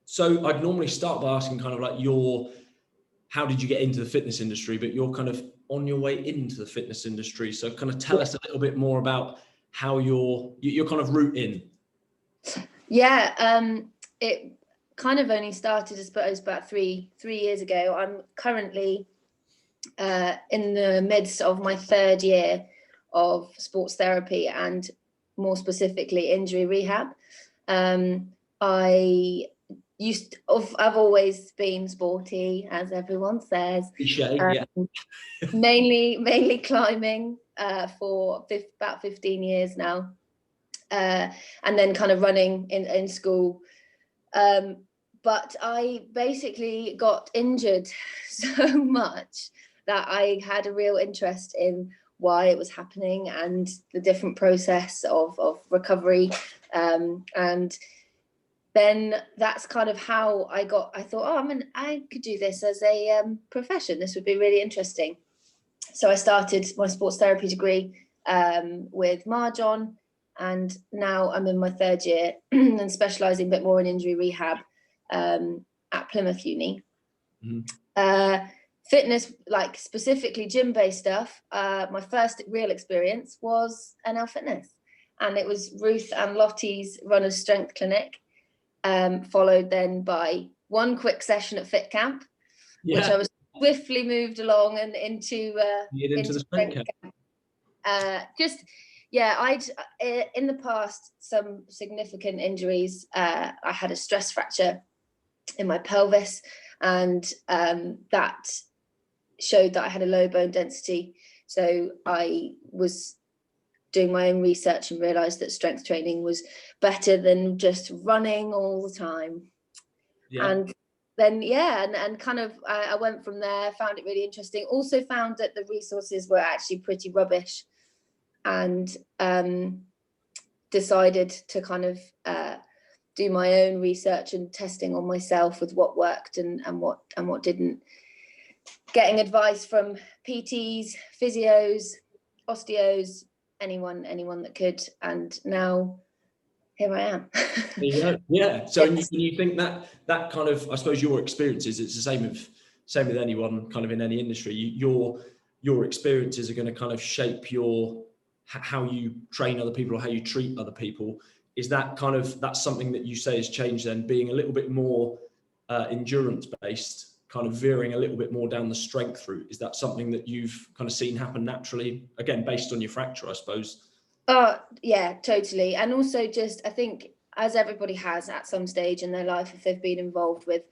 So I'd normally start by asking kind of like how did you get into the fitness industry, but you're kind of on your way into the fitness industry. So kind of tell us a little bit more about how your kind of route in. Yeah, it kind of only started, I suppose, about three years ago. I'm currently in the midst of my third year of sports therapy, and more specifically injury rehab. I've always been sporty, as everyone says. Mainly climbing for about 15 years now, and then kind of running in school. But I basically got injured so much that I had a real interest in why it was happening and the different process of recovery. And then that's kind of how I thought, I could do this as a profession. This would be really interesting. So I started my sports therapy degree with Marjon, and now I'm in my third year and specialising a bit more in injury rehab at Plymouth Uni. Fitness, like specifically gym-based stuff, my first real experience was NLFitness, and it was Ruth and Lottie's Runner's Strength Clinic, followed then by one quick session at Fit Camp, which I was swiftly moved along and into the strength camp. I'd in the past some significant injuries. I had a stress fracture in my pelvis, and that showed that I had a low bone density. So I was doing my own research and realized that strength training was better than just running all the time. And then and kind of I went from there, found it really interesting. Also found that the resources were actually pretty rubbish, and decided to kind of do my own research and testing on myself with what worked and what didn't. Getting advice from PTs, physios, osteos, anyone that could, and now here I am. Yeah. So yes. you think that kind of, I suppose your experiences, it's the same with anyone kind of in any industry. Your experiences are going to kind of shape how you train other people or how you treat other people. Is that that's something that you say has changed then, being a little bit more endurance based, kind of veering a little bit more down the strength route? Is that something that you've kind of seen happen naturally, again, based on your fracture, I suppose? Oh, yeah, totally. And also just, I think, as everybody has at some stage in their life, if they've been involved with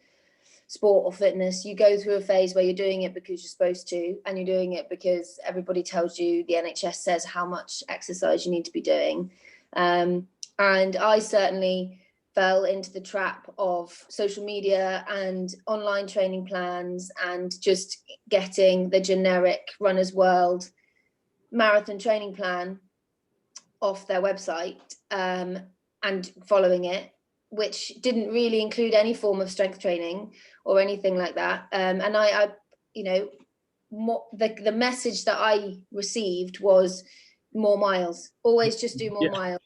sport or fitness, you go through a phase where you're doing it because you're supposed to, and you're doing it because everybody tells you, the NHS says how much exercise you need to be doing. And I certainly fell into the trap of social media and online training plans and just getting the generic Runner's World marathon training plan off their website and following it, which didn't really include any form of strength training or anything like that. And I the message that I received was more miles, always just do more miles.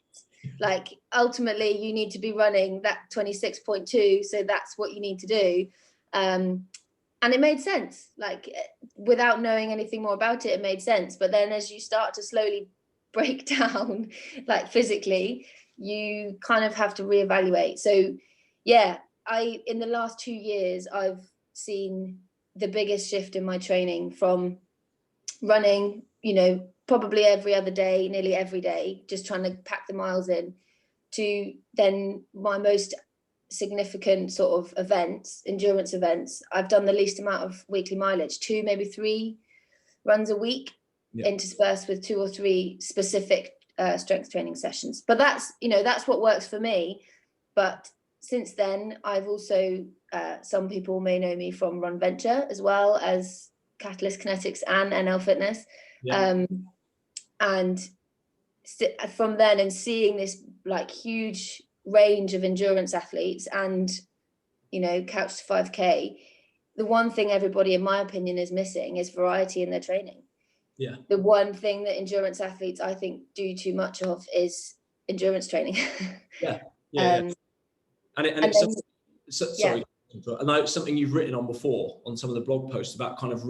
Like ultimately you need to be running that 26.2. So that's what you need to do. And it made sense, like without knowing anything more about it, it made sense. But then as you start to slowly break down, like physically, you kind of have to reevaluate. So yeah, in the last 2 years, I've seen the biggest shift in my training from running, probably every other day, nearly every day, just trying to pack the miles in, to then my most significant sort of events, endurance events. I've done the least amount of weekly mileage, 2, maybe 3 runs a week, interspersed with 2 or 3 specific strength training sessions. But that's what works for me. But since then, I've also, some people may know me from Run Venture as well as Catalyst Kinetics and NLFitness. And from then, and seeing this like huge range of endurance athletes and, Couch to 5K, the one thing everybody, in my opinion, is missing is variety in their training. Yeah. The one thing that endurance athletes, I think, do too much of is endurance training. And it's sorry, and that's something you've written on before on some of the blog posts about kind of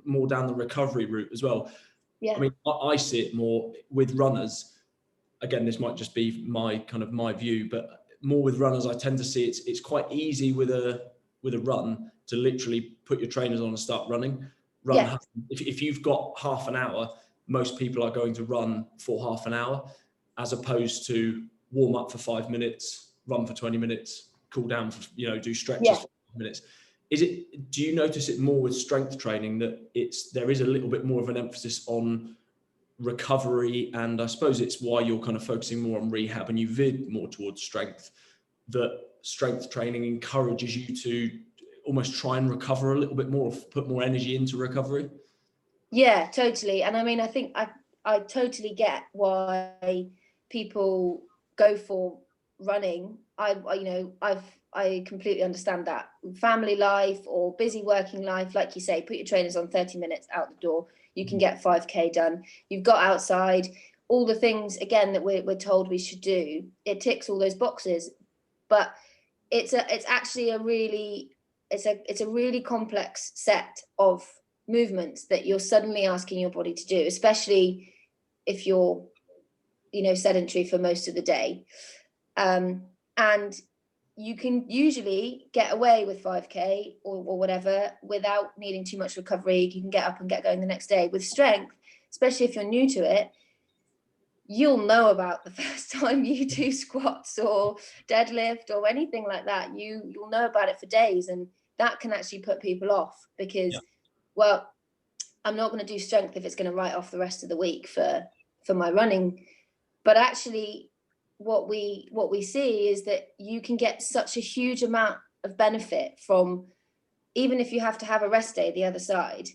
more down the recovery route as well. Yeah. I mean, I see it more with runners. Again, this might just be my view, but more with runners, I tend to see it's quite easy with a run to literally put your trainers on and start running. If you've got half an hour, most people are going to run for half an hour, as opposed to warm up for 5 minutes, run for 20 minutes, cool down for, do stretches for 5 minutes. Do you notice it more with strength training that there is a little bit more of an emphasis on recovery, and I suppose it's why you're kind of focusing more on rehab and you veered more towards strength, that strength training encourages you to almost try and recover a little bit more, put more energy into recovery? Yeah, totally. And I mean, I think I totally get why people go for running. I completely understand that. Family life or busy working life, like you say, put your trainers on, 30 minutes out the door, you can get 5K done. You've got outside, all the things, again, that we're told we should do. It ticks all those boxes. But it's actually a really complex set of movements that you're suddenly asking your body to do, especially if you're, sedentary for most of the day. And you can usually get away with 5K or whatever without needing too much recovery. You can get up and get going the next day. With strength, especially if you're new to it, you'll know about the first time you do squats or deadlift or anything like that. You'll know about it for days, and that can actually put people off because, well, I'm not going to do strength if it's going to write off the rest of the week for my running. But actually, what we see is that you can get such a huge amount of benefit from, even if you have to have a rest day the other side,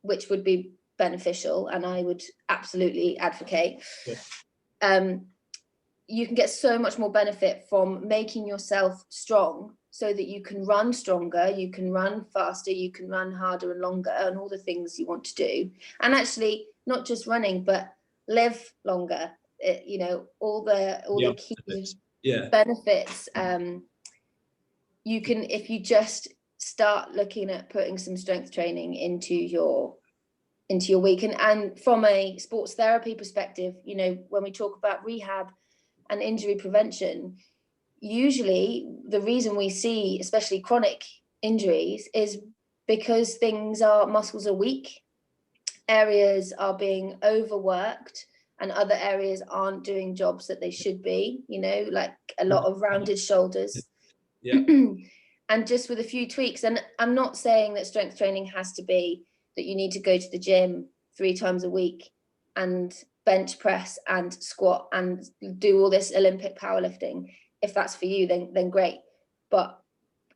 which would be beneficial, and I would absolutely advocate. You can get so much more benefit from making yourself strong so that you can run stronger, you can run faster, you can run harder and longer, and all the things you want to do. And actually, not just running, but live longer. All the key benefits. You can, if you just start looking at putting some strength training into your week. And from a sports therapy perspective, when we talk about rehab and injury prevention, usually the reason we see especially chronic injuries is because muscles are weak, areas are being overworked, and other areas aren't doing jobs that they should be, like a lot of rounded shoulders. And just with a few tweaks, and I'm not saying that strength training has to be that you need to go to the gym 3 times a week and bench press and squat and do all this Olympic powerlifting. If that's for you, then great. But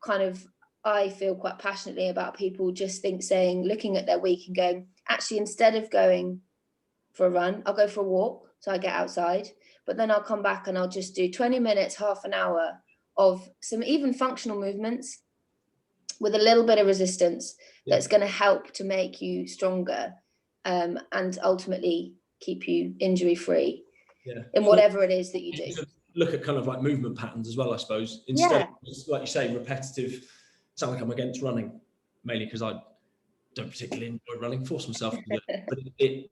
kind of, I feel quite passionately about people just looking at their week and going, actually, instead of going for a run, I'll go for a walk. So I get outside, but then I'll come back and I'll just do 20 minutes, half an hour of some even functional movements with a little bit of resistance that's going to help to make you stronger, and ultimately keep you injury free in whatever it is that you do. Look at kind of like movement patterns as well, I suppose. Instead of, like you say, repetitive. Sound like I'm against running, mainly because I don't particularly enjoy running, force myself to do it. But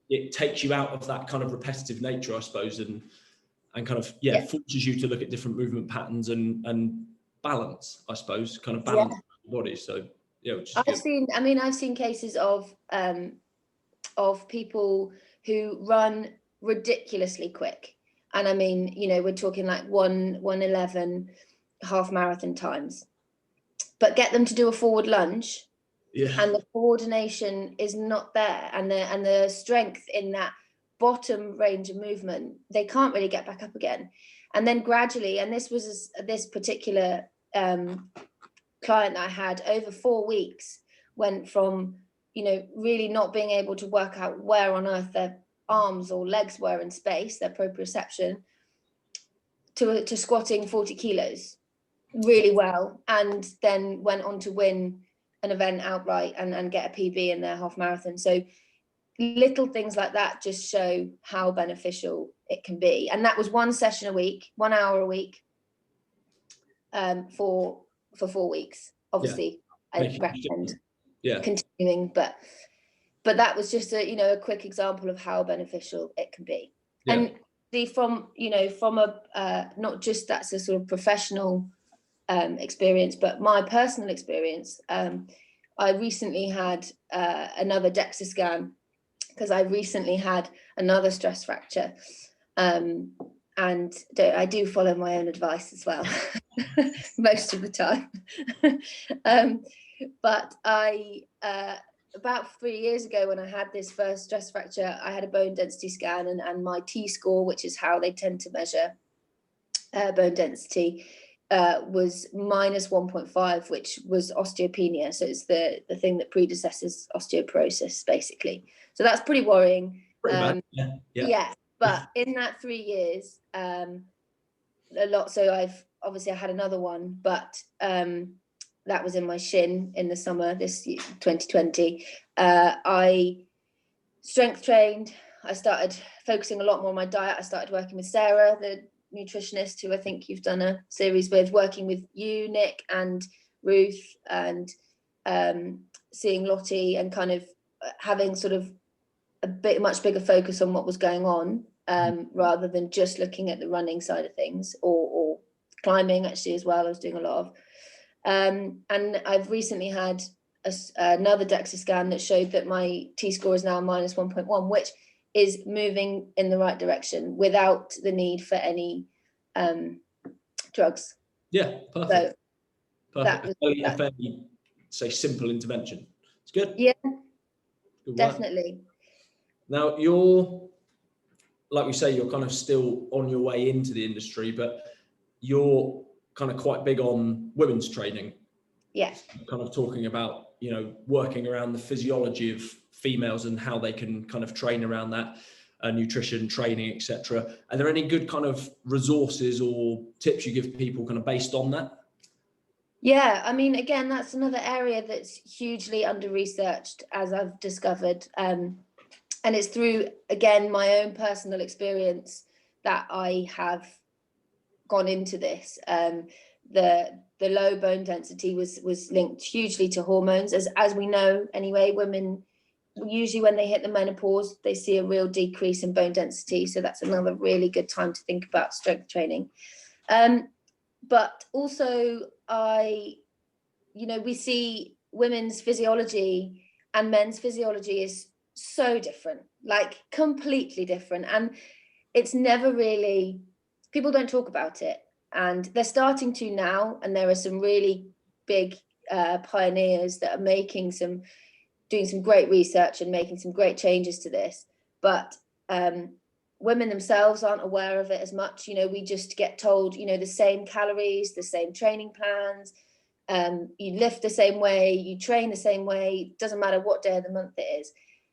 it takes you out of that kind of repetitive nature, I suppose, and kind of forces you to look at different movement patterns and balance, I suppose, kind of balance the body. So I've seen cases of people who run ridiculously quick, and I mean, we're talking like 1:11 half marathon times, but get them to do a forward lunge, and the coordination is not there, and the strength in that bottom range of movement, they can't really get back up again. And then gradually, and this was this particular client that I had, over 4 weeks, went from really not being able to work out where on earth their arms or legs were in space, their proprioception, to squatting 40 kilos really well, and then went on to win an event outright and get a PB in their half marathon. So little things like that just show how beneficial it can be. And that was 1 session a week, 1 hour a week, for for 4 weeks. Obviously, I recommend continuing, but that was just a quick example of how beneficial it can be. And from a not just that's a sort of professional experience, but my personal experience. I recently had another DEXA scan because I recently had another stress fracture, and I do follow my own advice as well most of the time. But I about 3 years ago, when I had this first stress fracture, I had a bone density scan, and my T-score, which is how they tend to measure bone density, was minus 1.5, which was osteopenia. So it's the thing that predecesses osteoporosis, basically. So that's pretty worrying. Pretty bad. Yeah. But in that 3 years, a lot. So I had another one, but that was in my shin in the summer, this year, 2020. I strength trained. I started focusing a lot more on my diet. I started working with Sarah, the nutritionist, who I think you've done a series with, working with you, Nick, and Ruth, and seeing Lottie, and kind of having sort of a much bigger focus on what was going on, rather than just looking at the running side of things, or climbing actually as well. I was doing a lot of. And I've recently had another DEXA scan that showed that my T-score is now minus 1.1, which is moving in the right direction without the need for any drugs. Yeah, perfect. So perfect. A fairly, say, simple intervention. It's good. Yeah, good definitely. Now, you're, like we say, you're kind of still on your way into the industry, but you're kind of quite big on women's training. Yeah. Kind of talking about, working around the physiology of females and how they can kind of train around that, nutrition, training, etc. Are there any good kind of resources or tips you give people kind of based on that? Yeah, I mean, again, that's another area that's hugely under-researched, as I've discovered. And it's through, again, my own personal experience that I have gone into this. The low bone density was linked hugely to hormones, as we know anyway. Women, usually when they hit the menopause, they see a real decrease in bone density. So that's another really good time to think about strength training. But also, we see women's physiology and men's physiology is so different, like completely different. And it's never really, people don't talk about it. And they're starting to now. And there are some really big pioneers that are doing some great research and making some great changes to this. But women themselves aren't aware of it as much. We just get told, the same calories, the same training plans, you lift the same way, you train the same way, it doesn't matter what day of the month it is.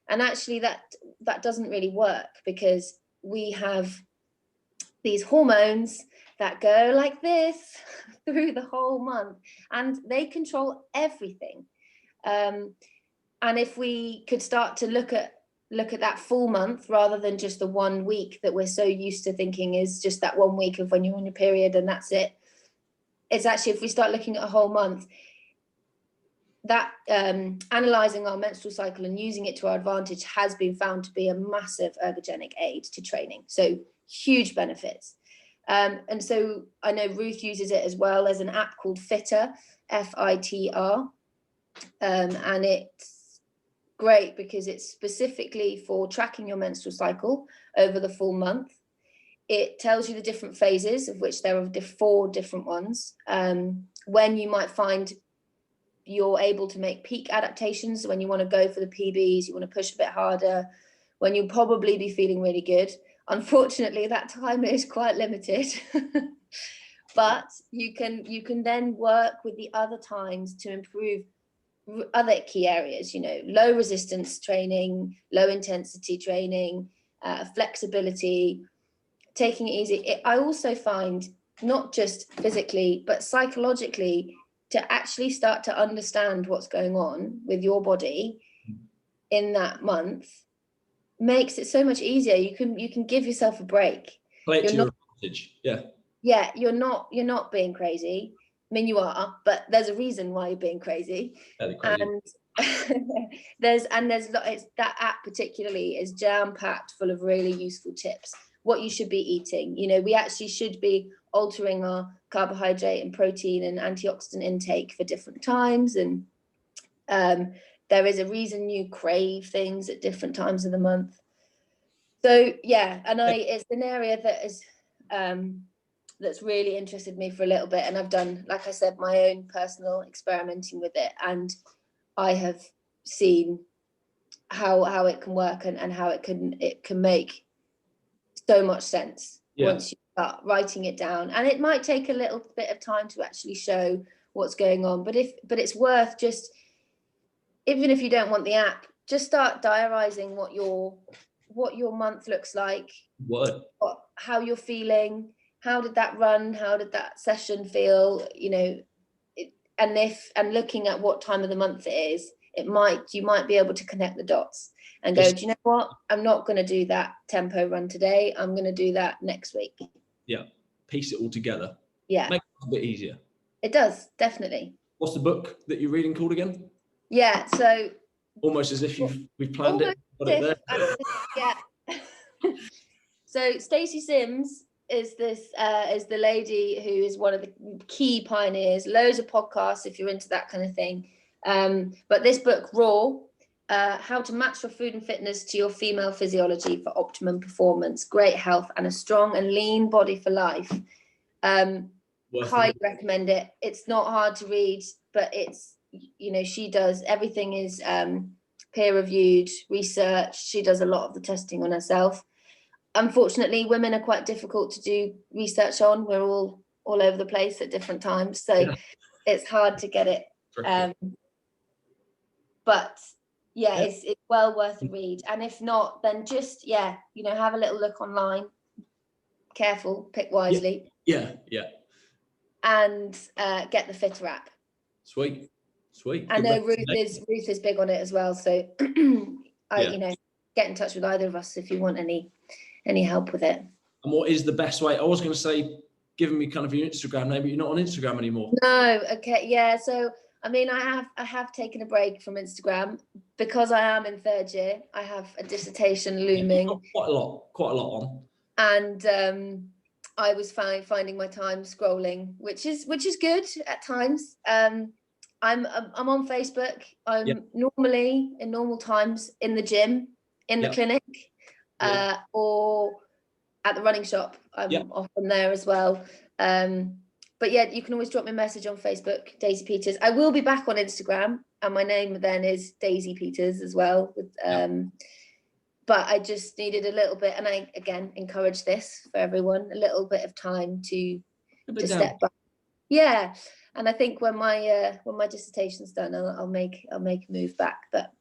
And actually that doesn't really work, because we have these hormones that go like this through the whole month, and they control everything. And if we could start to look at that full month, rather than just the 1 week that we're so used to thinking is just that 1 week of when you're on your period and that's it. It's actually, if we start looking at a whole month, that analysing our menstrual cycle and using it to our advantage has been found to be a massive ergogenic aid to training. So huge benefits. And so I know Ruth uses it as well. There's an app called Fitter, FITR. And it's great because it's specifically for tracking your menstrual cycle over the full month. It tells you the different phases, of which there are 4 different ones, when you might find you're able to make peak adaptations, when you want to go for the PBs, you want to push a bit harder, when you'll probably be feeling really good. Unfortunately, that time is quite limited. But you can then work with the other times to improve other key areas, low resistance training, low intensity training, flexibility, taking it easy. I also find, not just physically, but psychologically, to actually start to understand what's going on with your body in that month makes it so much easier. You can give yourself a break. Play it to your advantage. Yeah. Yeah, you're not being crazy. mean, you are, but there's a reason why you're being crazy. And that app particularly is jam-packed full of really useful tips. What you should be eating. You know, we actually should be altering our carbohydrate and protein and antioxidant intake for different times. And there is a reason you crave things at different times of the month. So yeah, and it's an area that is that's really interested me for a little bit, and I've done, like I said, my own personal experimenting with it, and I have seen how it can work and how it can make so much sense once you start writing it down. And it might take a little bit of time to actually show what's going on, but it's worth just, even if you don't want the app, just start diarising what your month looks like, how you're feeling, how did that run, how did that session feel, you know, and looking at what time of the month it is, you might be able to connect the dots and go, do you know what, I'm not going to do that tempo run today, I'm going to do that next week. Yeah, piece it all together. Yeah, makes it a bit easier. It does, definitely. What's the book that you're reading called again? Yeah, so almost as if we've planned it. Got it there. Yeah. So Stacey Sims is the lady who is one of the key pioneers. Loads of podcasts if you're into that kind of thing. But this book, Raw, How to Match Your Food and Fitness to Your Female Physiology for Optimum Performance, Great Health and a Strong and Lean Body for Life. Highly recommend it. It's not hard to read, but it's, you know, she does, everything is peer reviewed research. She does a lot of the testing on herself. Unfortunately, women are quite difficult to do research on. We're all over the place at different times, so it's hard to get it. But it's well worth a read. And if not, then just have a little look online. Careful, pick wisely. Yeah. And get the Fitter app. Sweet. I know Ruth is big on it as well. So get in touch with either of us if you want any help with it. And what is the best way? I was going to say, giving me kind of your Instagram name, but you're not on Instagram anymore. No. Okay. Yeah. So, I mean, I have taken a break from Instagram because I am in third year. I have a dissertation looming. Quite a lot on. And I was finding my time scrolling, which is good at times. I'm on Facebook. I'm normally in normal times in the gym, in the clinic, or at the running shop. I'm often there as well. But you can always drop me a message on Facebook, Daisy Peters. I will be back on Instagram, and my name then is Daisy Peters as well. But I just needed a little bit, and I again encourage this for everyone, a little bit of time to step back. Yeah, and I think when my dissertation's done, I'll make a move back. But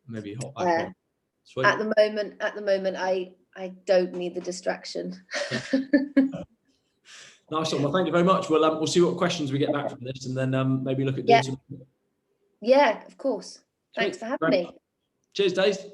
maybe hop back on. At the moment, I don't need the distraction. Nice one. Well, thank you very much. We'll see what questions we get back from this, and then maybe look at doing something. Yeah, of course. Thanks for having me. Cheers, Daisy.